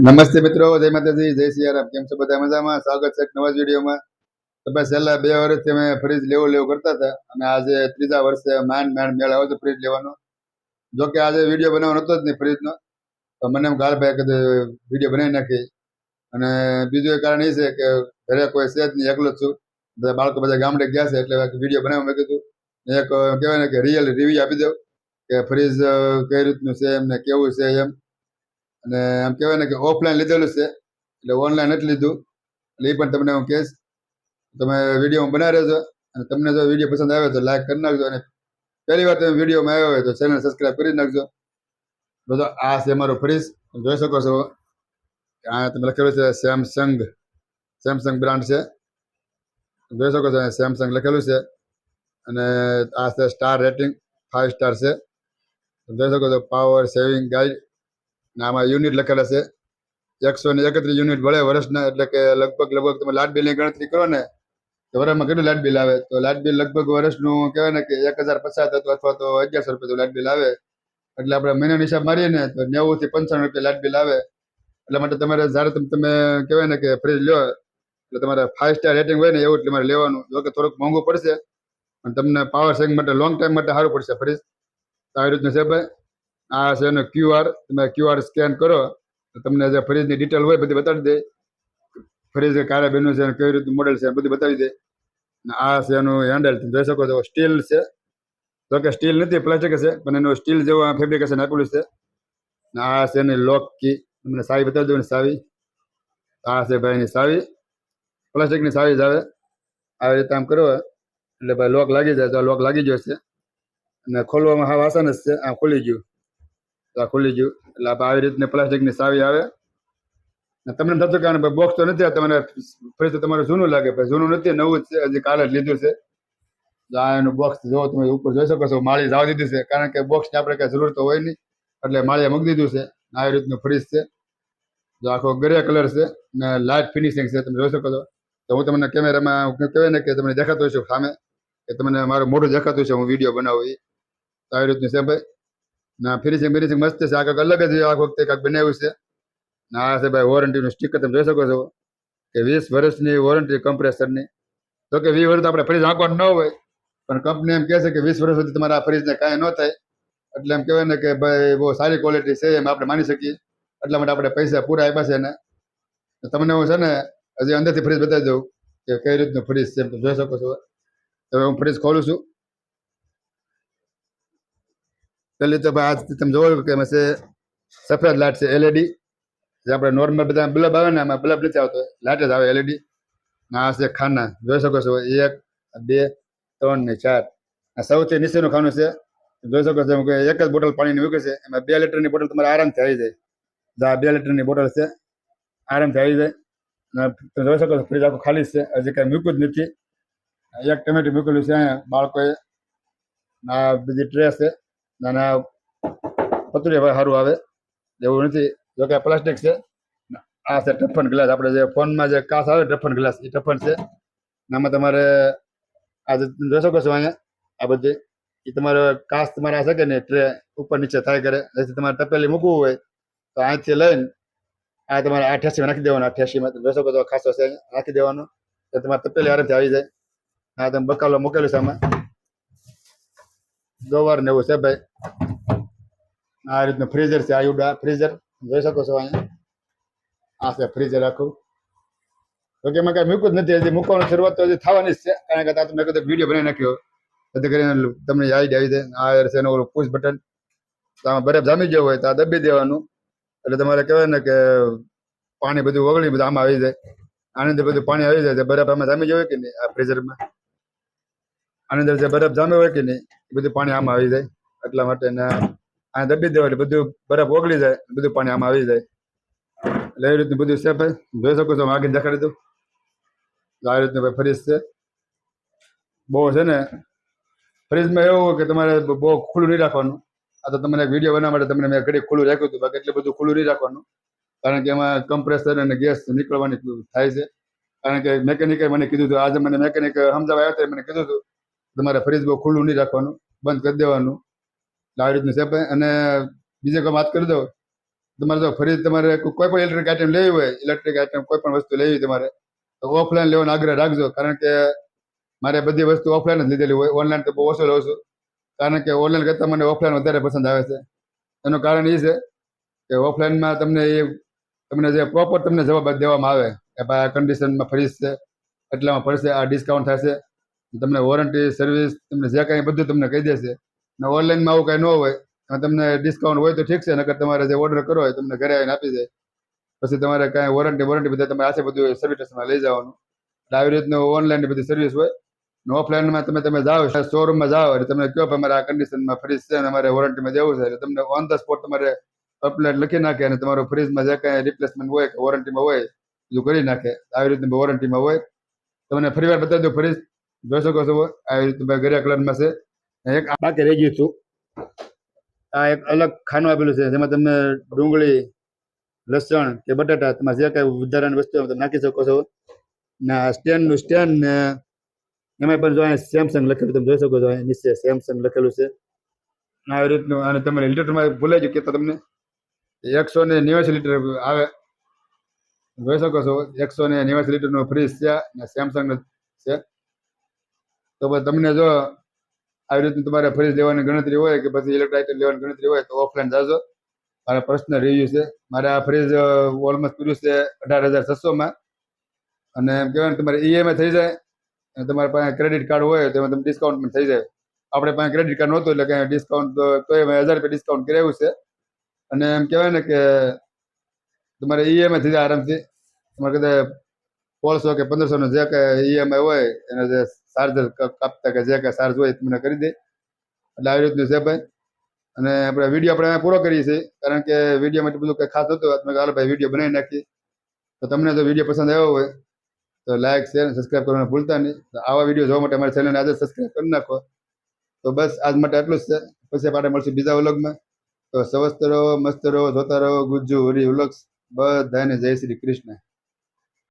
નમસ્તે મિત્રો, જય માતાજી, જય સિયારામ. કેમ છો બધા? મજામાં? સ્વાગત છે એક નવા જ વિડીયોમાં. તો ભાઈ છેલ્લા 2 વર્ષથી અમે ફ્રીજ લેવું કરતા હતા અને આજે ત્રીજા વર્ષે માંડ મેળ આવ્યો હતો ફ્રીજ લેવાનો. જો કે આજે વિડીયો બનાવવાનો હતો જ નહીં ફ્રીજનો, તો મને એમ ગાલભાઈ કીધું વિડીયો બનાવી નાખી. અને બીજું એક કારણ એ છે કે ઘરે કોઈ છે જ નહીં, એકલો જ છું. બધા બાળકો બધા ગામડે ગયા છે એટલે વિડીયો બનાવવા મેં કીધું એક કહેવાય ને કે રિયલ રિવ્યુ આપી દઉં કે ફ્રીજ કઈ રીતનું છે એમને કેવું છે એમ. અને આમ કહેવાય ને કે ઓફલાઈન લીધેલું છે એટલે ઓનલાઈન નથી લીધું, એટલે એ પણ તમને હું કહીશ. તમે વિડીયો બનાવી રહેજો અને તમને જો વિડીયો પસંદ આવે તો લાઈક કરી નાખજો અને પહેલી વાર તમે વિડીયોમાં આવ્યો હોય તો ચેનલ સબસ્ક્રાઈબ કરી નાખજો. બધો આ છે મારો ફ્રીજ, જોઈ શકો છો. આ તમે લખેલું છે સેમસંગ બ્રાન્ડ છે, જોઈ શકો છો. સેમસંગ લખેલું છે અને આ છે સ્ટાર રેટિંગ 5 સ્ટાર છે, જોઈ શકો છો. પાવર સેવિંગ ગાઈડ, આમાં યુનિટ લખેલા છે 131 યુનિટ વળે વર્ષના, એટલે કે લગભગ તમે લાઇટ બિલની ગણતરી કરો ને તો વર્ષમાં કેટલું લાઇટ બિલ આવે, તો લાઇટ બિલ લગભગ વર્ષનું કહેવાય ને કે 1050 અથવા તો 1100 રૂપિયા લાઇટ બિલ આવે. એટલે આપણે મહિનાનો હિસાબ મારીએ ને તો 90 થી 95 રૂપિયા લાઇટ બિલ આવે. એટલા માટે તમારે જ્યારે તમે કહેવાય ને કે ફ્રીજ લો એટલે તમારે 5 સ્ટાર રેટિંગ હોય ને એવું જ તમારે લેવાનું. જો કે થોડુંક મોંઘું પડશે પણ તમને પાવર સેવિંગ માટે લોંગ ટાઈમ માટે સારું પડશે ફ્રીજ. આવી રીતનું છે ભાઈ. આ છે એનો QR, તમે QR સ્કેન કરો તો તમને જે ફ્રીજની ડિટેલ હોય બધી બતાવી દે. ફ્રીજ કારે બેનું છે કેવી રીતનું મોડેલ છે બધું બતાવી દે. આ છે એનું હેન્ડલ, તમે જોઈ શકો છો. સ્ટીલ છે, તો કે સ્ટીલ નથી, પ્લાસ્ટિક છે, પણ એનું સ્ટીલ જેવું ફેબ્રિકેશન આપેલું છે. આ છે એની લોક કી, તમને સાવી બતાવી દઉં ને સાવી. આ છે ભાઈ એની સાવી, પ્લાસ્ટિકની સાવી જ આવે. આવી રીતે આમ કરો એટલે ભાઈ લોક લાગી જાય. તો લોક લાગી ગયો છે અને ખોલવામાં હાવ આસાન જ છે. આ ખુલી ગયું, આ ખુલી ગયું. એટલે આવી રીતની પ્લાસ્ટિકની સાવી આવે. તમને થતું કે બોક્સ તો નથી, તમારે ફ્રીજ તો તમારું જૂનું લાગે, પણ જૂનું નથી, નવું જ છે, હજી કાલે જ લીધું છે. આ એનું બોક્સ જો તમે ઉપર જોઈ શકો છો, માળી જવા દીધી છે, કારણ કે બોક્સની આપણે કઈ જરૂર તો હોય નહીં એટલે માળીએ મૂકી દીધું છે. આવી રીતનું ફ્રીજ છે. જો આખો ગ્રે કલર છે ને લાઇટ ફિનિશિંગ છે, તમે જોઈ શકો છો. તો હું તમને કેમેરામાં કહેવાય ને કે તમને દેખાતું હશે સામે, કે તમને મારું મોઢું દેખાતું છે, હું વિડીયો બનાવું એ. તો આવી રીતનું છે ભાઈ. ના ફિનિશિંગ મસ્ત છે. આ કંઈક અલગ જ આ વખતે કંઈક બનાવ્યું છે. આ છે ભાઈ વોરંટીનું સ્ટીકર, તમે જોઈ શકો છો કે 20 વર્ષની વોરંટી કમ્પ્રેસરની. તો કે 20 વર્ષ આપણે ફ્રીજ આંકવાનું ન હોય, પણ કંપની એમ કહે છે કે 20 વર્ષ સુધી તમારા આ ફ્રીજને કાંઈ ન થાય. એટલે એમ કહેવાય ને કે ભાઈ બહુ સારી ક્વોલિટી છે એમ આપણે માની શકીએ. એટલા માટે આપણે પૈસા પૂરા આપ્યા છે. ને તમને હું છે ને હજી અંદરથી ફ્રીજ બતાવી દઉં કે કઈ રીતનું ફ્રીજ છે, તમે જોઈ શકો છો. હવે હું ફ્રીજ ખોલું છું. પેલી તો ભાઈ આજ તમે જોવો કે એમાં છે સફેદ લાઇટ છે LED, જે આપણે નોર્મલ બધા બલ્બ આવે ને એમાં બલ્બ નથી આવતો, લાઇટ જ આવે LED. આ છે ખાના, જોઈ શકો છો. 1 2 3 ને 4. આ સૌથી નીચેનું ખાનું છે, જોઈ શકો છો કે એક જ બોટલ પાણીની મૂકે છે. એમાં 2 લીટરની બોટલ તમારે આરામથી આવી જાય. આ 2 લીટરની બોટલ છે, આરામથી આવી જાય. તમે જોઈ શકો છો ફ્રીજ આખું ખાલી છે, હજી કાંઈ મૂક્યું જ નથી. એક ટમેટું મૂકેલું છે અહીંયા બાળકોએ. આ બધી ટ્રે છે, નાના પતરી સારું આવે એવું નથી. જોકે પ્લાસ્ટિક છે. આ છે ટફન ગ્લાસ, આપણે જે ફોનમાં જે કાચ આવે ટફન ગ્લાસ, એ ટફન છે. આમાં તમારે આ જોઈ શકો છો અહીંયા આ બધી એ તમારે કાચ તમારે આ શકે ને ટ્રે ઉપર નીચે થાય કરે. જેથી તમારે તપેલી મૂકવું હોય તો અહીંથી લઈને આ તમારે આ ઠેસીમાં નાખી દેવાનું. આ ઠેસીમાં જોઈ શકો છો ખાસો છે, નાખી દેવાનું તો તમારે તપેલી આરામથી આવી જાય. આ તમે બકાલો મૂકેલું છે આમાં ગવાર ને એવું છે ભાઈ. આ રીતનું ફ્રીઝર છે, આયુડા ફ્રીઝર જોઈ શકો છો અહીંયા. આ છે ફ્રીઝર આખું. તો કે એમાં કાંઈ મૂક્યું જ નથી, હજી મૂકવાની શરૂઆત તો હજી થવાની જ છે, કારણ કે તમે કદાચ વિડીયો બનાવી નાખ્યો જેથી કરીને તમને આઈડિયા આવી જાય. આ છે એનું ઓલું પુશ બટન, તો આમાં બરફ જામી ગયો હોય તો આ દબી દેવાનું, એટલે તમારે કહેવાય ને કે પાણી બધું ઓગળી બધું આમાં આવી જાય. આની અંદર બધું પાણી આવી જાય, બરફ આમાં જામી ગયો હોય કે નહીં આ ફ્રીઝરમાં, આની અંદર જે બરફ જામ્યો હોય કે નહીં એ બધું પાણી આમાં આવી જાય. એટલા માટે આ દબી દેવા એટલે બધું બરફ ઓગળી જાય, બધું પાણી આમાં આવી જાય. એટલે એવી રીતનું બધું છે ભાઈ, જોઈ શકો છો. આગળ દેખાડી દઉં. આ રીતનું ભાઈ ફ્રીજ છે. બહુ છે ને ફ્રીજમાં એવું કે તમારે બહુ ખુલ્લું નહીં રાખવાનું. આ તો તમને વિડીયો બનાવવા માટે તમને મેં ઘડી ખુલ્લું રાખ્યું હતું, બાકી એટલું બધું ખુલ્લું નહીં રાખવાનું, કારણ કે એમાં કમ્પ્રેસર અને ગેસ નીકળવાની થાય છે. કારણ કે મેકેનિકે મને કીધું હતું, આજે મને મેકેનિક સમજાવવા આવ્યા હતા, મને કીધું હતું તમારે ફ્રીજ બહુ ખુલ્લું નહીં રાખવાનું, બંધ કરી દેવાનું. આવી રીતનું છે ભાઈ. અને બીજી કોઈ વાત કરી દઉં તમારે જો ફ્રીજ તમારે કોઈ પણ ઇલેક્ટ્રિક આઇટમ લેવી હોય, ઇલેક્ટ્રિક આઇટમ કોઈ પણ વસ્તુ લેવી તમારે તો ઓફલાઈન લેવાનો આગ્રહ રાખજો. કારણ કે મારે બધી વસ્તુ ઓફલાઈન જ લીધેલી હોય, ઓનલાઈન તો બહુ ઓછો લઉં છું. કારણ કે ઓનલાઈન કરતાં મને ઓફલાઈન વધારે પસંદ આવે છે. એનું કારણ એ છે કે ઓફલાઈનમાં તમને જે પ્રોપર તમને જવાબ દેવામાં આવે કે ભાઈ આ કન્ડિશનમાં ફ્રીજ છે, એટલામાં પડશે, આ ડિસ્કાઉન્ટ થશે, તમને વોરંટી સર્વિસ તમને જે કાંઈ બધું તમને કહી દેશે. અને ઓનલાઈનમાં આવું કાંઈ ન હોય, અને તમને ડિસ્કાઉન્ટ હોય તો ઠીક છે, નકર તમારે જે ઓર્ડર કરો હોય તમને ઘરે આવીને આપી જાય. પછી તમારે કાંઈ વોરંટી બધા તમે આશે બધું સર્વિસ સ્ટેશનમાં લઈ જવાનું. એટલે આવી રીતનું ઓનલાઈનની બધી સર્વિસ હોય. અને ઓફલાઈનમાં તમે જાઓ શોરૂમમાં જાઓ એટલે તમે કહો કે અમારે આ કન્ડિશનમાં ફ્રીજ છે અને અમારે વોરંટીમાં દેવું છે, એટલે તમને ઓન ધ સ્પોટ તમારે અપલેટ લખી નાખે અને તમારું ફ્રીજમાં જે કાંઈ રિપ્લેસમેન્ટ હોય કે વોરંટીમાં હોય બધું કરી નાખે. આવી રીતનું વોરંટીમાં હોય. તમને ફરી વાર બતાવી દઉં ફ્રીજ જોઈ શકો છો. આવી રીતનું ગરે કલરમાં છે. એક બાકી રહી ગયું હતું, આ એક અલગ ખાનું આપેલું છે જેમાં તમે ડુંગળી, લસણ કે બટાટા તમારે જે કાંઈ વધારાની વસ્તુ તમે નાખી શકો છો. ને સ્ટેન્ડનું સ્ટેન્ડ ને એમાં પણ જો અહીંયા સેમસંગ લખેલું તમે જોઈ શકો છો. અહીંયા નીચે સેમસંગ લખેલું છે. આવી રીતનું. અને તમારે લીટરમાં ભૂલાઈ ગયું કે તમને 189 લીટર આવે, જોઈ શકો છો. 189 લીટરનું ફ્રીજ છે ને સેમસંગ છે. તો તમને જો આવી રીતનું તમારે ફ્રીજ લેવાની ગણતરી હોય કે પછી ઇલેક્ટ્રિક આઇટમ લેવાની ગણતરી હોય તો ઓફલાઈન જાજો. મારા પર્સનલ રિવ્યુ છે. મારે આ ફ્રીજ ઓલમોસ્ટ કર્યું છે 18,600માં. અને એમ કહેવાય ને તમારે ઈએમઆઈ થઈ જાય અને તમારી પાસે ક્રેડિટ કાર્ડ હોય તો એમાં તમે ડિસ્કાઉન્ટ પણ થઈ જાય. આપણે પાસે ક્રેડિટ કાર્ડ નહોતું એટલે કાંઈ ડિસ્કાઉન્ટ તો એમાં 1,000 રૂપિયા ડિસ્કાઉન્ટ કરાવ્યું છે. અને એમ કહેવાય ને કે તમારે ઈએમઆઈ થઈ જાય આરામથી. તમારે કદાચ 1,500 કે 1,500 જે કાંઈ ઈએમઆઈ હોય એને જે ચાર્જર કાપતા કે જે કાંઈ ચાર્જ હોય તમને કરી દે. એટલે આવી રીતનું છે ભાઈ. અને આપણે વિડીયો આપણે પૂરો કરીએ છીએ કારણ કે વિડીયોમાં એટલું બધું કંઈ ખાસ હતું. હાલ ભાઈ વિડીયો બનાવી નાખીએ. તો તમને જો વિડીયો પસંદ આવ્યો હોય તો લાઈક, શેર અને સબસ્ક્રાઈબ કરવાનું ભૂલતા નહીં. આવા વિડીયો જોવા માટે અમારી ચેનલને આજે સબસ્ક્રાઈબ કરી નાખો. તો બસ આજ માટે આટલું જ છે. પછી આપણે મળશું બીજા વ્લોગમાં. તો સ્વસ્થ રહો, મસ્ત રહો, જોતા રહો ગુજ્જુ હરી વ્લોગ્સ. બધાને જય શ્રી કૃષ્ણ.